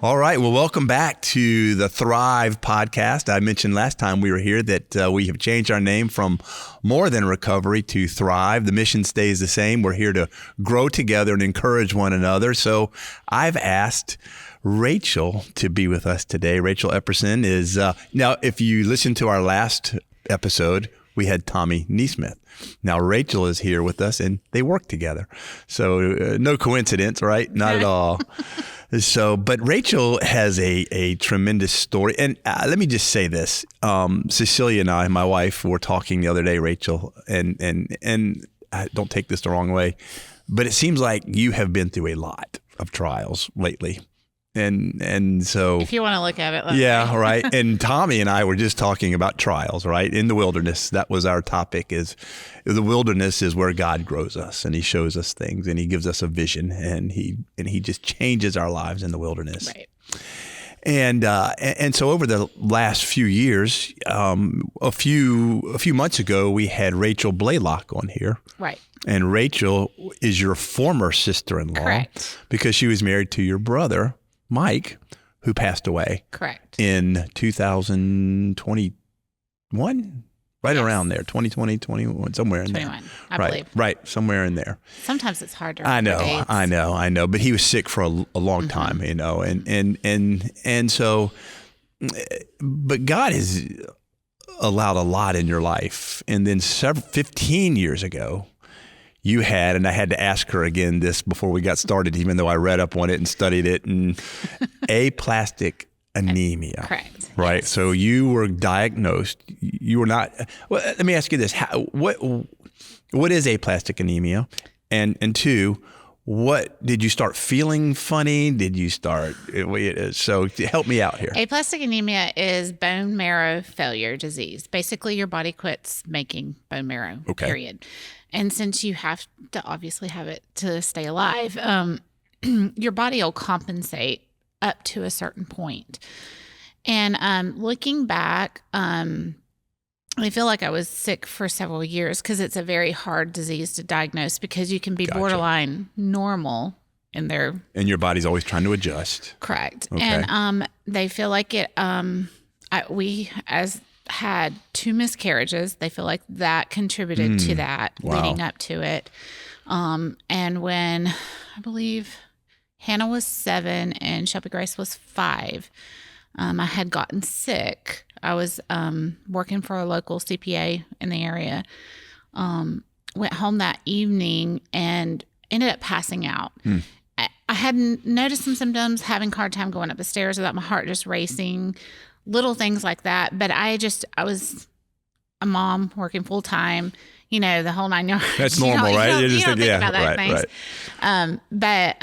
All right. Well, welcome back to the Thrive podcast. I mentioned last time we were here that we have changed our name from More Than Recovery to Thrive. The mission stays the same. We're here to grow together and encourage one another. So I've asked Rachel to be with us today. Rachel Epperson is, now, if you listen to our last episode, we had Tommy Neesmith. Now, Rachel is here with us and they work together. So no coincidence, right? Not at all. So, but Rachel has a tremendous story. And let me just say this. Cecilia and I, my wife, were talking the other day, Rachel, and don't take this the wrong way, but it seems like you have been through a lot of trials lately. And so if you want to look at it, yeah, right. And Tommy and I were just talking about trials, right? In the wilderness. That was our topic. Is the wilderness is where God grows us and he shows us things and he gives us a vision and he just changes our lives in the wilderness. Right. And so over the last few years, a few months ago, we had Rachel Blaylock on here. Right. And Rachel is your former sister-in-law. Correct. Because she was married to your brother, Mike, who passed away. Correct. In 2021, right around there, 2020, 21, somewhere in 21, there. I believe. Right, somewhere in there. Sometimes it's hard to remember dates. I know. But he was sick for a long time, you know, and so, but God has allowed a lot in your life. And then 15 years ago, you had, and I had to ask her again this before we got started, even though I read up on it and studied it, and aplastic anemia. Correct. Right. Yes. So you were diagnosed. You were not. Well, let me ask you this: what is aplastic anemia? And two, what did you start feeling funny? Did you start? So help me out here. Aplastic anemia is bone marrow failure disease. Basically, your body quits making bone marrow. Okay. Period. And since you have to obviously have it to stay alive, your body will compensate up to a certain point. And looking back, I feel like I was sick for several years because it's a very hard disease to diagnose because you can be borderline normal in there. And your body's always trying to adjust. Correct. Okay. And they feel like it, we had 2 miscarriages. They feel like that contributed to that leading up to it. And when I believe Hannah was 7 and Shelby Grace was 5, I had gotten sick. I was working for a local CPA in the area. Went home that evening and ended up passing out. I had noticed some symptoms, having a hard time going up the stairs without my heart just racing, little things like that. But I was a mom working full time, the whole 9 yards. That's normal, right? You don't think about that things. Right. But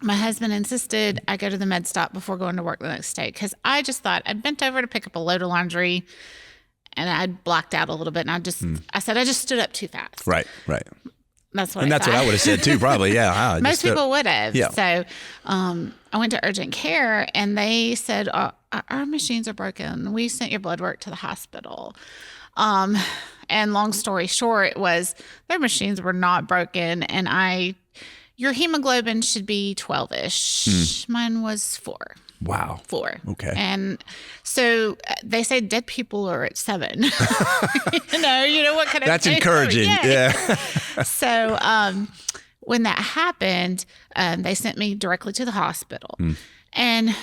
my husband insisted I go to the med stop before going to work the next day because I just thought I'd bent over to pick up a load of laundry and I'd blacked out a little bit. And I said, I just stood up too fast. Right. That's what and I that's thought. what I would have said too, probably. Yeah. Most people would have. Yeah. So I went to urgent care and they said, our machines are broken. We sent your blood work to the hospital. And long story short was their machines were not broken. And your hemoglobin should be 12-ish. Mine was 4. Wow. 4. Okay. And so they say dead people are at 7. you know what kind of That's encouraging. Yeah. So when that happened, they sent me directly to the hospital. And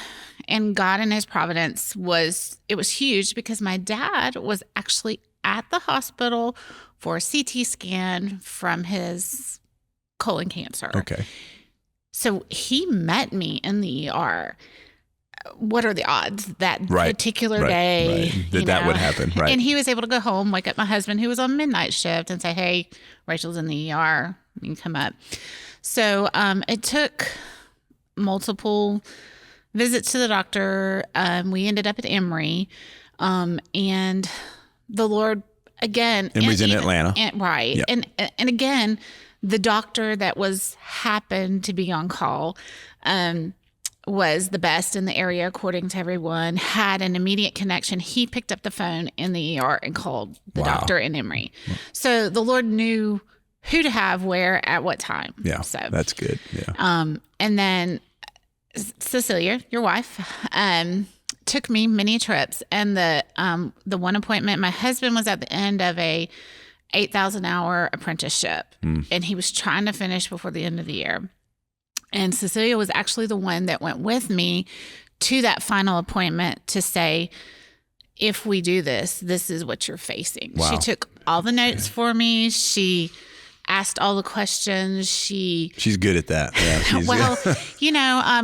God in his providence it was huge because my dad was actually at the hospital for a CT scan from his colon cancer. Okay. So he met me in the ER. What are the odds that particular day that would happen? Right. And he was able to go home, wake up my husband who was on midnight shift and say, hey, Rachel's in the ER. You can come up. So it took multiple visits to the doctor. We ended up at Emory. And the Lord, again. Emory's in Atlanta. Right. Yep. And again, the doctor that happened to be on call was the best in the area, according to everyone, had an immediate connection. He picked up the phone in the ER and called the doctor in Emory. So the Lord knew who to have where at what time. Yeah, so that's good. Yeah. And then Cecilia, your wife, took me many trips, and the one appointment, my husband was at the end of a 8,000 hour apprenticeship, and he was trying to finish before the end of the year. And Cecilia was actually the one that went with me to that final appointment to say, if we do this, this is what you're facing. Wow. She took all the notes for me. She asked all the questions. She's good at that. Yeah, well,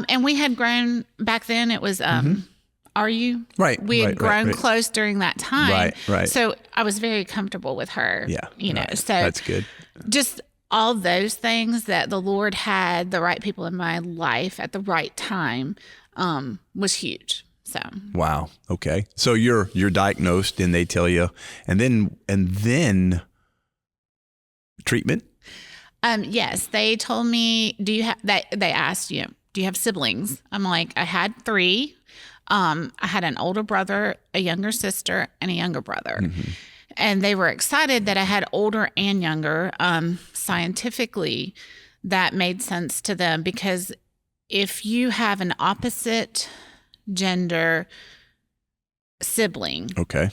and we had grown back then. It was, are you? Right. We had grown close during that time. Right. So I was very comfortable with her. Yeah. So that's good. Just all those things that the Lord had the right people in my life at the right time was huge. So wow. Okay. So you're diagnosed, and they tell you, and then treatment. Yes, they told me, do you have that? They asked you, do you have siblings? I'm like, I had 3. I had an older brother, a younger sister, and a younger brother. Mm-hmm. And they were excited that I had older and younger. Scientifically, that made sense to them, because if you have an opposite gender sibling, okay,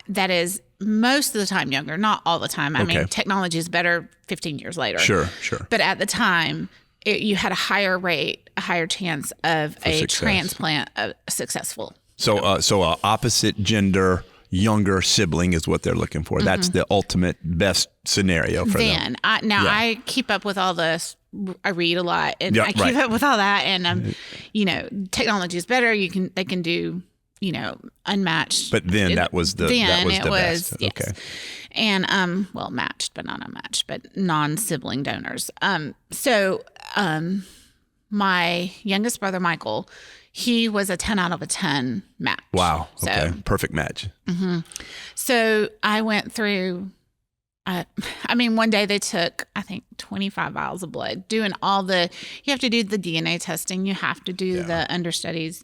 that is most of the time younger, not all the time. I mean, technology is better 15 years later. Sure. But at the time, you had a higher rate, a higher chance of a transplant successful. So, a opposite gender younger sibling is what they're looking for. Mm-hmm. That's the ultimate best scenario for them. I keep up with all this. I read a lot, and I keep up with all that. And technology is better. They can do unmatched. But then that was the best. Yes. Okay. And matched but not unmatched, but non-sibling donors. So my youngest brother Michael, he was a 10 out of a 10 match. Wow. Okay. So, perfect match. Mm-hmm. So I went through. One day they took, I think, 25 vials of blood, doing you have to do the DNA testing. You have to do the understudies.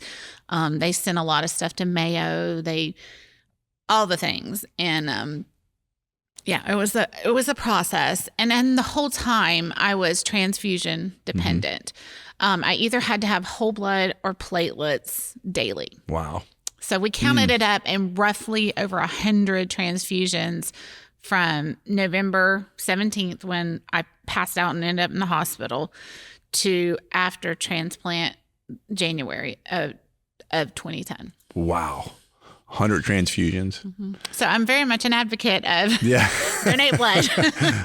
They sent a lot of stuff to Mayo. All the things. And, it was a process. And then the whole time I was transfusion dependent. Mm-hmm. I either had to have whole blood or platelets daily. Wow. So we counted it up, and roughly over 100 transfusions from November 17th, when I passed out and ended up in the hospital, to after transplant January of 2010. Wow. 100 transfusions. Mm-hmm. So I'm very much an advocate of donate blood.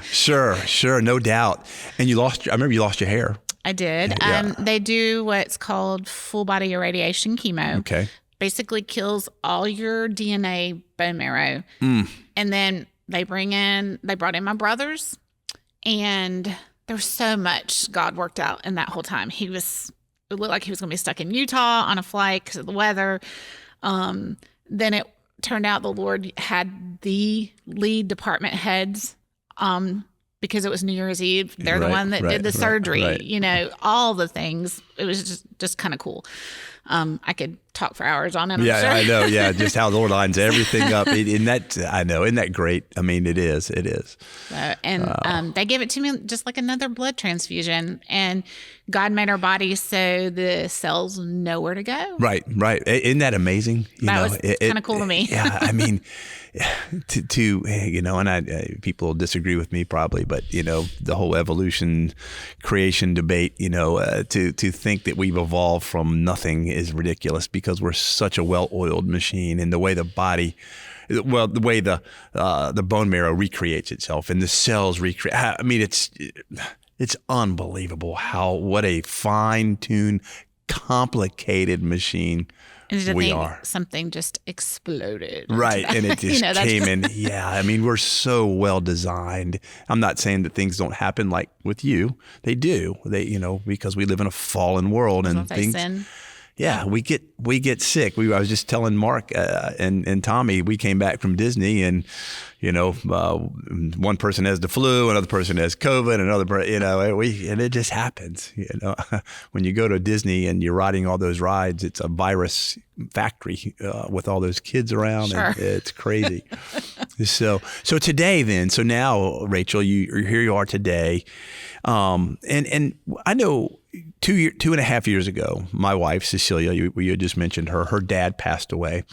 Sure. No doubt. And I remember you lost your hair. I did. Yeah. They do what's called full body irradiation chemo. Okay. Basically kills all your DNA, bone marrow. And then they brought in my brothers, and there was so much God worked out in that whole time. It looked like he was going to be stuck in Utah on a flight because of the weather. Then it turned out the Lord had the lead department heads, because it was New Year's Eve. They're the one that did the surgery, all the things. It was just kind of cool. I could talk for hours on it. Yeah, sure. I know. Yeah, just how the Lord lines everything up. Isn't that great? I mean, it is. They gave it to me just like another blood transfusion, and God made our bodies so the cells know where to go. Right. Isn't that amazing? That was kind of cool to me. Yeah, I mean, and people disagree with me probably, but the whole evolution creation debate, to think that we've evolved from nothing is ridiculous, because we're such a well-oiled machine, and the way the body, the way the bone marrow recreates itself and the cells recreate. I mean, it's unbelievable what a fine-tuned, complicated machine we are. Something just exploded. Right. And it just came in. Yeah. I mean, we're so well designed. I'm not saying that things don't happen like with you. They do. Because we live in a fallen world, and things. Sin. Yeah, we get sick. I was just telling Mark and Tommy, we came back from Disney, and one person has the flu, another person has COVID, another person, and it just happens. When you go to Disney and you're riding all those rides, it's a virus factory with all those kids around, sure. And it's crazy. So today, then, so now, Rachel, here you are today, and I know. two and a half years ago, my wife, Cecilia, you had just mentioned her dad passed away,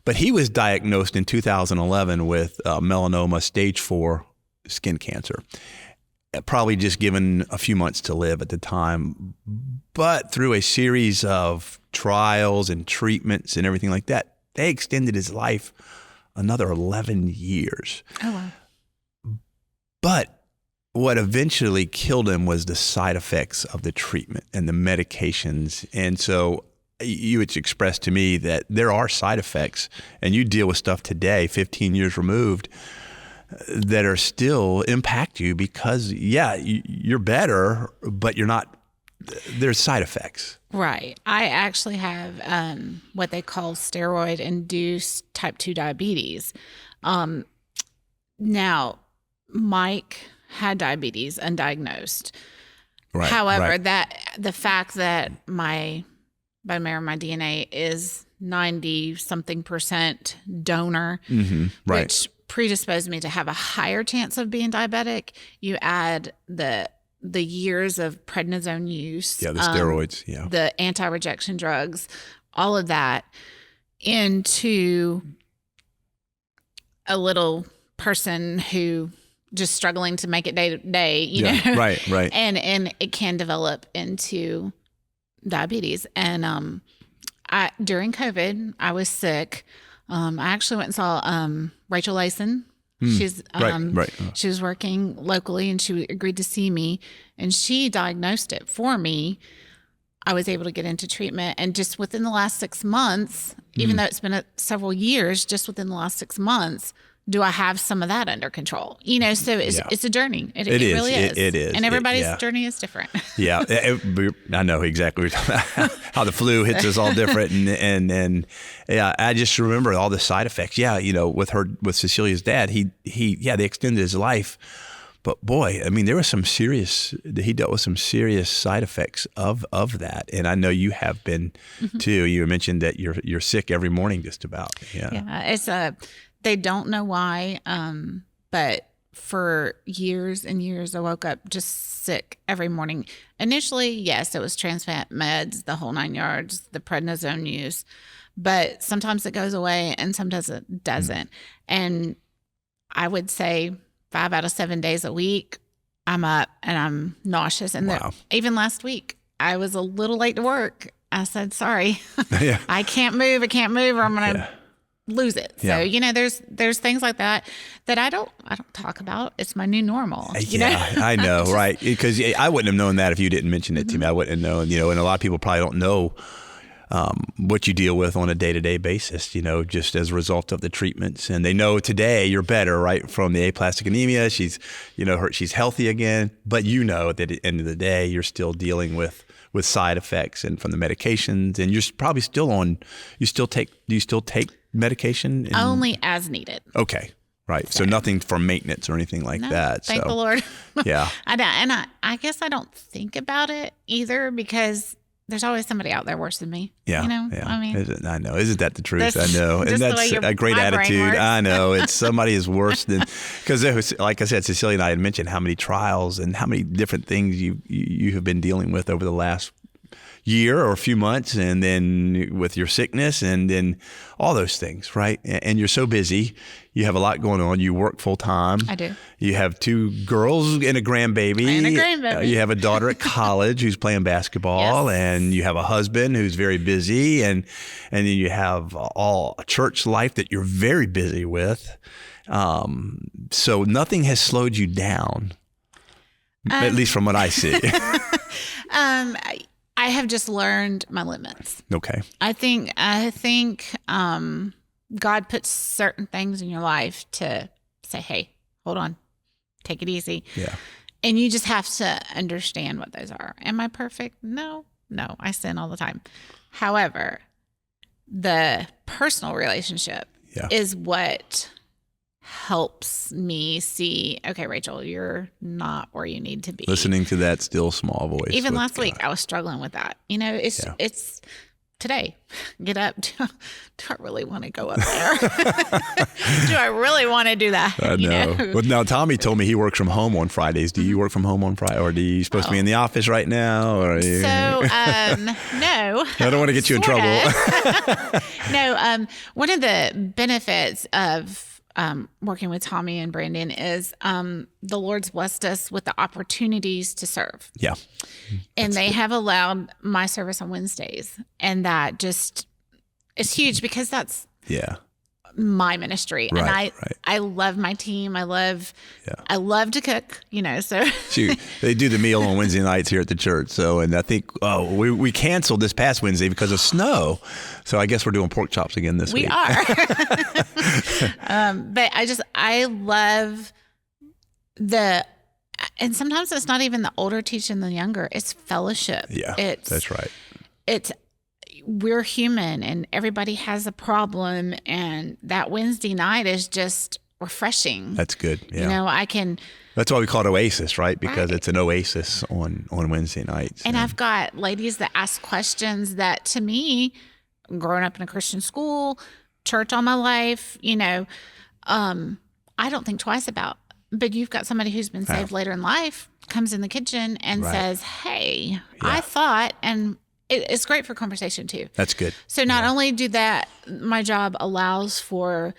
but he was diagnosed in 2011 with melanoma stage 4 skin cancer. Probably just given a few months to live at the time, but through a series of trials and treatments and everything like that, they extended his life another 11 years. Oh, wow. But what eventually killed him was the side effects of the treatment and the medications. And so you had expressed to me that there are side effects, and you deal with stuff today, 15 years removed, that are still impact you because, you're better, but you're not, there's side effects. Right. I actually have what they call steroid-induced type 2 diabetes. Now, Mike had diabetes undiagnosed. Right. However, the fact that my bone marrow, my DNA is 90-something% donor, which predisposed me to have a higher chance of being diabetic. You add the years of prednisone use, the steroids, the anti-rejection drugs, all of that into a little person who just struggling to make it day to day, you know? Right. And it can develop into diabetes. And during COVID, I was sick. I actually went and saw Rachel Layson. She's she was working locally, and she agreed to see me, and she diagnosed it for me. I was able to get into treatment, and just within the last 6 months, even though it's been several years, just within the last 6 months, do I have some of that under control? You know, so it's a journey. It really is. It is. And everybody's journey is different. I know exactly what you're talking about. How the flu hits us all different. And I just remember all the side effects. With Cecilia's dad, they extended his life. But boy, I mean, he dealt with some serious side effects of that. And I know you have been too. You mentioned that you're sick every morning just about. It's they don't know why, but for years and years, I woke up just sick every morning. Initially, yes, it was transplant meds, the whole 9 yards, the prednisone use, but sometimes it goes away and sometimes it doesn't. And I would say 5 out of 7 days a week, I'm up and I'm nauseous. And even last week, I was a little late to work. I said, sorry, I can't move, or I'm going to lose it. So, there's things like that I don't talk about. It's my new normal. I know, right? Because I wouldn't have known that if you didn't mention it to me. I wouldn't have known, and a lot of people probably don't know what you deal with on a day-to-day basis, just as a result of the treatments. And they know today you're better, right? From the aplastic anemia, she's healthy again, but that at the end of the day, you're still dealing with side effects and from the medications, and you're probably still do you still take medication? Only as needed. Okay. Right. So nothing for maintenance or anything like that. Thank the Lord. Yeah. I guess I don't think about it either because there's always somebody out there worse than me. Yeah. Yeah. I mean, I know. Isn't that the truth? I know. And that's a great attitude. I know. It's somebody is worse than, because like I said, Cecilia and I had mentioned how many trials and how many different things you have been dealing with over the last year or a few months, and then with your sickness and then all those things, right? And you're so busy. You have a lot going on. You work full time. I do. You have 2 girls and a grandbaby. You have a daughter at college who's playing basketball, and you have a husband who's very busy, and then you have all a church life that you're very busy with. So nothing has slowed you down, at least from what I see. I have just learned my limits. Okay. I think God puts certain things in your life to say, hey, hold on, take it easy. Yeah. And you just have to understand what those are. Am I perfect? No, I sin all the time. However, the personal relationship is what helps me see, okay, Rachel, you're not where you need to be. Listening to that still small voice. Even last week, I was struggling with that. It's today, get up. Do I really want to go up there? Do I really want to do that? I know. Well, now Tommy told me he works from home on Fridays. Do you work from home on Friday, or are you supposed to be in the office right now? Or So, no. I don't want to get you in trouble. No. One of the benefits of working with Tommy and Brandon is the Lord's blessed us with the opportunities to serve. Yeah. And they have allowed my service on Wednesdays. And that just is huge because that's my ministry. Right, and I love my team. I love to cook, so. Shoot, they do the meal on Wednesday nights here at the church. So, and I think, we canceled this past Wednesday because of snow. So I guess we're doing pork chops again this week. We are. But I love and sometimes it's not even the older teaching the younger, it's fellowship. Yeah, that's right. We're human and everybody has a problem, and that Wednesday night is just refreshing. That's good. Yeah. That's why we call it Oasis, right? Because it's an oasis on Wednesday nights. And I've got ladies that ask questions that, to me, growing up in a Christian school, church all my life, I don't think twice about. But you've got somebody who's been saved later in life, comes in the kitchen and says, hey, I thought, and it's great for conversation too. That's good. So not only do that, my job allows for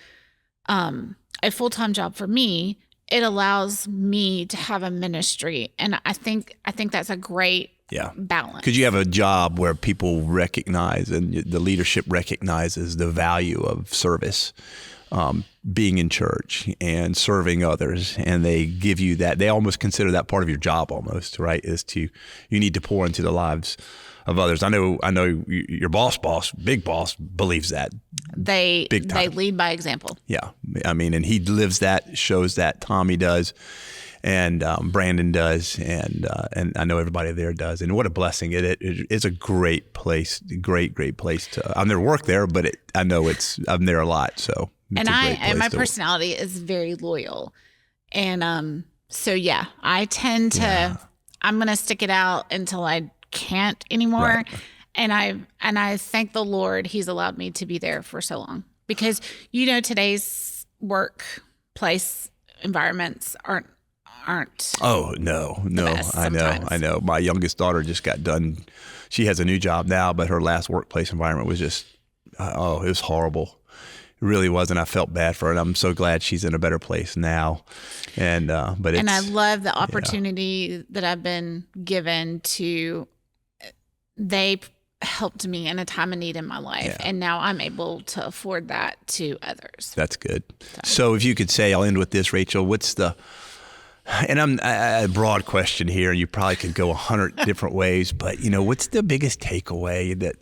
a full-time job for me, it allows me to have a ministry. And I think that's a great balance. Because you have a job where people recognize, and the leadership recognizes the value of service, being in church and serving others, and they give you that. They almost consider that part of your job almost, right? You need to pour into the lives of others. I know your big boss believes that. They lead by example. Yeah. I mean, and he lives that, shows that. Tommy does, and Brandon does, and I know everybody there does. And what a blessing. It's a great place, great place to, I've never worked there, but I know I'm there a lot. So and my personality is very loyal. And so I tend to, I'm going to stick it out until I can't anymore. Right. And I thank the Lord he's allowed me to be there for so long, because today's workplace environments aren't oh no I know my youngest daughter just got done. She has a new job now, but her last workplace environment was just it was horrible. It really was, and I felt bad for her. And I'm so glad she's in a better place now. And and I love the opportunity that I've been given to. They helped me in a time of need in my life, and now I'm able to afford that to others. That's good. So if you could say, I'll end with this, Rachel. And I'm a broad question here. You probably could go 100 different ways, but what's the biggest takeaway that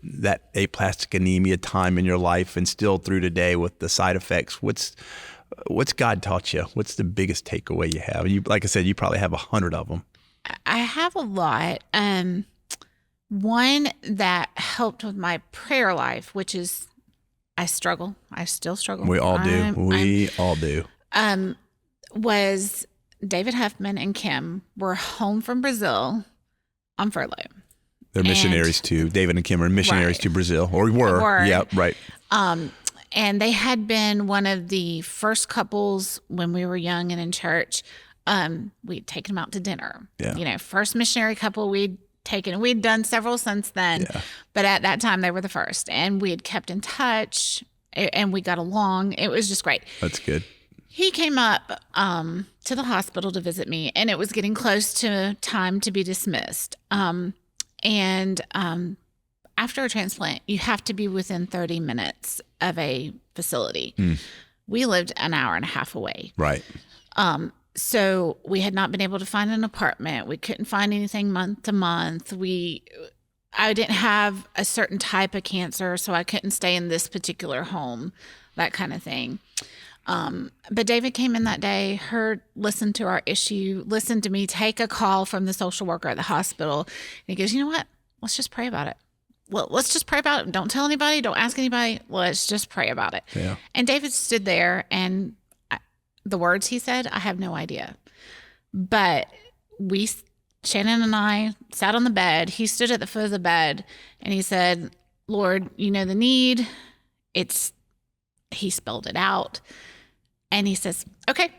that aplastic anemia time in your life, and still through today with the side effects? What's God taught you? What's the biggest takeaway you have? And you, like I said, you probably have 100 of them. I have a lot. One that helped with my prayer life, which is I still struggle. We all do. Was David Huffman and Kim were home from Brazil on furlough. They're missionaries too. David and Kim are missionaries to Brazil, or were. Yeah, right. And they had been one of the first couples when we were young and in church. We'd taken them out to dinner. Yeah. First missionary couple we'd taken. We'd done several since then, but at that time they were the first, and we had kept in touch, and we got along. It was just great. That's good. He came up to the hospital to visit me, and it was getting close to time to be dismissed. And after a transplant, you have to be within 30 minutes of a facility. We lived an hour and a half away. Right. So we had not been able to find an apartment. We couldn't find anything month to month. I didn't have a certain type of cancer, so I couldn't stay in this particular home, that kind of thing. But David came in that day, listened to our issue, listened to me take a call from the social worker at the hospital. And he goes, you know what? Let's just pray about it. Well, let's just pray about it. Don't tell anybody. Don't ask anybody. Let's just pray about it. Yeah. And David stood there, and the words he said, I have no idea. But we Shannon and I sat on the bed. He stood at the foot of the bed and he said, Lord, you know the need. He spelled it out. And he says, okay,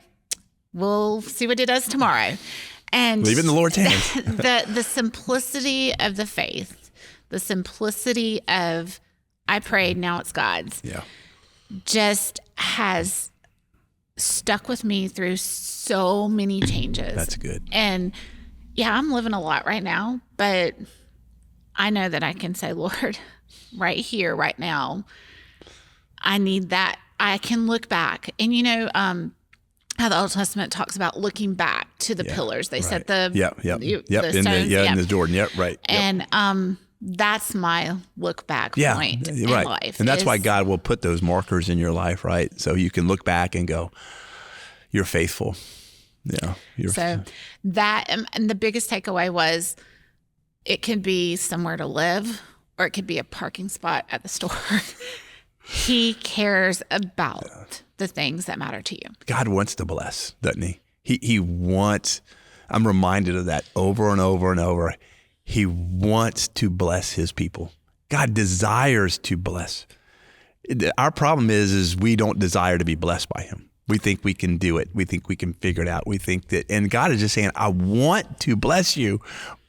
we'll see what it does tomorrow. And leave it in the Lord's hands. the simplicity of the faith, the simplicity of, I prayed, now it's God's. Yeah. Just has stuck with me through so many changes. That's good. And yeah, I'm living a lot right now, but I know that I can say, Lord, right here, right now, I need that. I can look back. And you know, how the Old Testament talks about looking back to the pillars. They set the in stones. in the Jordan. Yep, right. Yep. And that's my look back point in life. And that's why God will put those markers in your life, right? So you can look back and go, you're faithful. Yeah. So that, and the biggest takeaway was it could be somewhere to live or it could be a parking spot at the store. He cares about the things that matter to you. God wants to bless, doesn't he? He wants, I'm reminded of that over and over and over. He wants to bless his people. God desires to bless. Our problem is we don't desire to be blessed by him. We think we can do it. We think we can figure it out. We think that, and God is just saying, I want to bless you,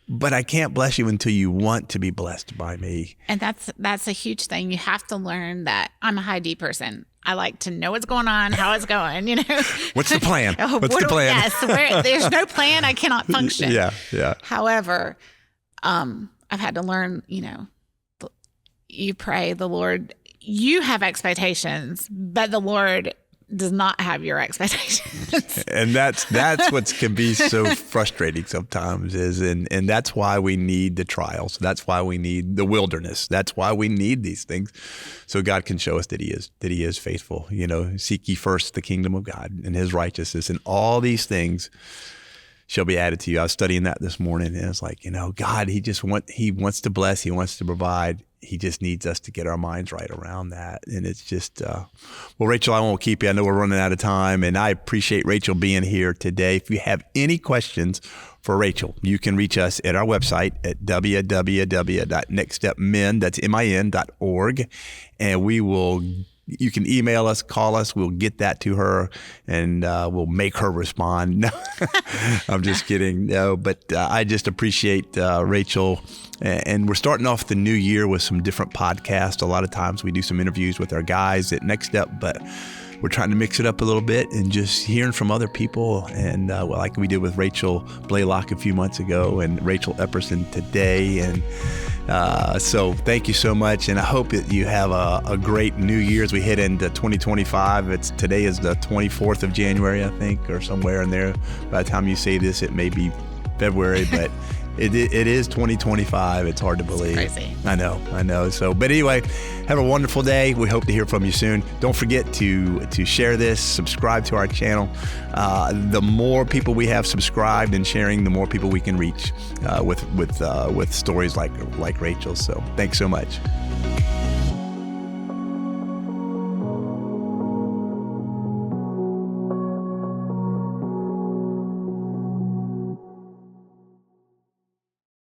but I can't bless you until you want to be blessed by me. And that's a huge thing. You have to learn that I'm a high D person. I like to know what's going on, how it's going, you know. What's the plan? What's the plan? Yes, there's no plan, I cannot function. Yeah. However, I've had to learn, you know, you pray the Lord, you have expectations, but the Lord does not have your expectations. And that's what can be so frustrating sometimes and that's why we need the trials. That's why we need the wilderness. That's why we need these things. So God can show us that he is faithful. You know, seek ye first the kingdom of God and his righteousness, and all these things shall be added to you. I was studying that this morning, and it's like, you know, God, he wants to bless, he wants to provide. He just needs us to get our minds right around that. And it's just, well, Rachel, I won't keep you. I know we're running out of time, and I appreciate Rachel being here today. If you have any questions for Rachel, you can reach us at our website at www.nextstepmin, that's min.org. And you can email us, call us. We'll get that to her, and we'll make her respond. No, I'm just kidding. No, but I just appreciate Rachel. And we're starting off the new year with some different podcasts. A lot of times we do some interviews with our guys at Next Step, but we're trying to mix it up a little bit and just hearing from other people. And like we did with Rachel Blaylock a few months ago and Rachel Epperson today. And so thank you so much. And I hope that you have a great new year as we head into 2025. Today is the 24th of January, I think, or somewhere in there. By the time you say this, it may be February, but it is 2025. It's hard to believe. It's crazy. I know. So, but anyway, have a wonderful day. We hope to hear from you soon. Don't forget to share this, subscribe to our channel. The more people we have subscribed and sharing, the more people we can reach with stories like Rachel. So, thanks so much.